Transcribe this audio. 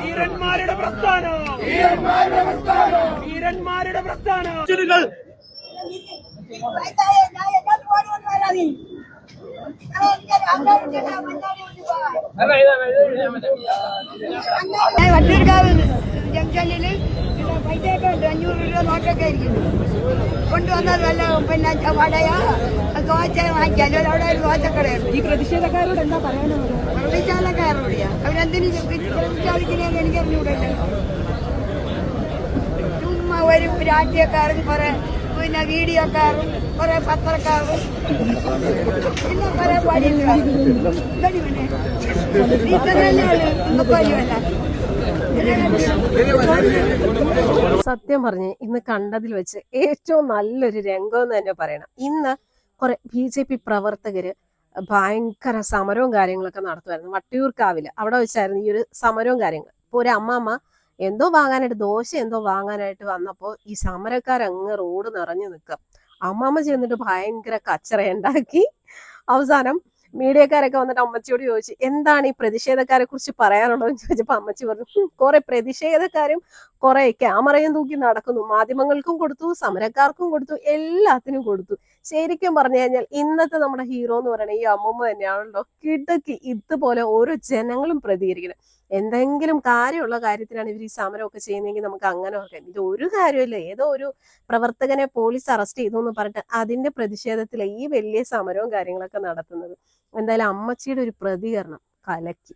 വീരന്മാരുടെ പ്രസ്ഥാനം വീരന്മാരുടെ പ്രസ്ഥാനം വട്ടിയൂർക്കാവ് ജംഗ്ഷനിൽ പൈസയൊക്കെ ഉണ്ട്. 500 രൂപ നോട്ടൊക്കെ ആയിരിക്കുന്നു. കൊണ്ടുവന്നാൽ വല്ല പിന്നെ വടയോ ദോശ വാങ്ങിക്കാനോ അവിടെ ഒരു ദോശക്കടയുണ്ട്. ഈ പ്രതിഷേധക്കാരോട് എന്താ പറയാനുള്ളത്? പ്രതിഷേധക്കാരോടെയാ അവരെന്തിനു പ്രതിഷേധിക്കുന്നതെന്ന് എനിക്കറിഞ്ഞൂടല്ലോ. ചുമ്മാ ഒരു രാഷ്ട്രീയക്കാരും കുറെ പിന്നെ വീഡിയോക്കാരും കുറെ പത്രക്കാരും പിന്നെ കുറെ പണിക്കാരും സത്യം പറഞ്ഞ് ഇന്ന് കണ്ടതിൽ വെച്ച് ഏറ്റവും നല്ലൊരു രംഗം എന്ന് തന്നെ പറയണം. ഇന്ന് കുറെ BJP പ്രവർത്തകര് ഭയങ്കര സമരവും കാര്യങ്ങളൊക്കെ നടത്തുമായിരുന്നു. വട്ടിയൂർക്കാവില് അവിടെ വെച്ചായിരുന്നു ഈ ഒരു സമരവും കാര്യങ്ങൾ. ഇപ്പൊ ഒരു അമ്മമ്മ എന്തോ വാങ്ങാനായിട്ട് ദോശ എന്തോ വാങ്ങാനായിട്ട് വന്നപ്പോ ഈ സമരക്കാരങ്ങ് റോഡ് നിറഞ്ഞു നിൽക്കുക. അമ്മമ്മ ചെന്നിട്ട് ഭയങ്കര കച്ചറയുണ്ടാക്കി. അവസാനം മീഡിയക്കാരൊക്കെ വന്നിട്ട് അമ്മച്ചിയോട് ചോദിച്ചു, എന്താണ് ഈ പ്രതിഷേധക്കാരെ കുറിച്ച് പറയാനുള്ളതെന്ന് ചോദിച്ചപ്പോ അമ്മച്ചി പറഞ്ഞു, കുറെ പ്രതിഷേധക്കാരും കുറെ ക്യാമറയും തൂക്കി നടക്കുന്നു. മാധ്യമങ്ങൾക്കും കൊടുത്തു, സമരക്കാർക്കും കൊടുത്തു, എല്ലാത്തിനും കൊടുത്തു. ശരിക്കും പറഞ്ഞു കഴിഞ്ഞാൽ ഇന്നത്തെ നമ്മുടെ ഹീറോ എന്ന് പറയുന്നത് ഈ അമ്മൂമ്മ തന്നെയാണല്ലോ. കിടക്കി ഇതുപോലെ ഓരോ ജനങ്ങളും പ്രതികരിക്കണം. എന്തെങ്കിലും കാര്യമുള്ള കാര്യത്തിലാണ് ഇവർ ഈ സമരമൊക്കെ ചെയ്യുന്നതെങ്കിൽ നമുക്ക് അങ്ങനെ ഓർക്കാം. ഇത് ഒരു കാര്യമില്ല, ഏതോ ഒരു പ്രവർത്തകനെ പോലീസ് അറസ്റ്റ് ചെയ്തു എന്ന് പറഞ്ഞിട്ട് അതിന്റെ പ്രതിഷേധത്തില് ഈ വലിയ സമരവും കാര്യങ്ങളൊക്കെ നടത്തുന്നത്. എന്തായാലും അമ്മച്ചിയുടെ ഒരു പ്രതികരണം കലക്കി.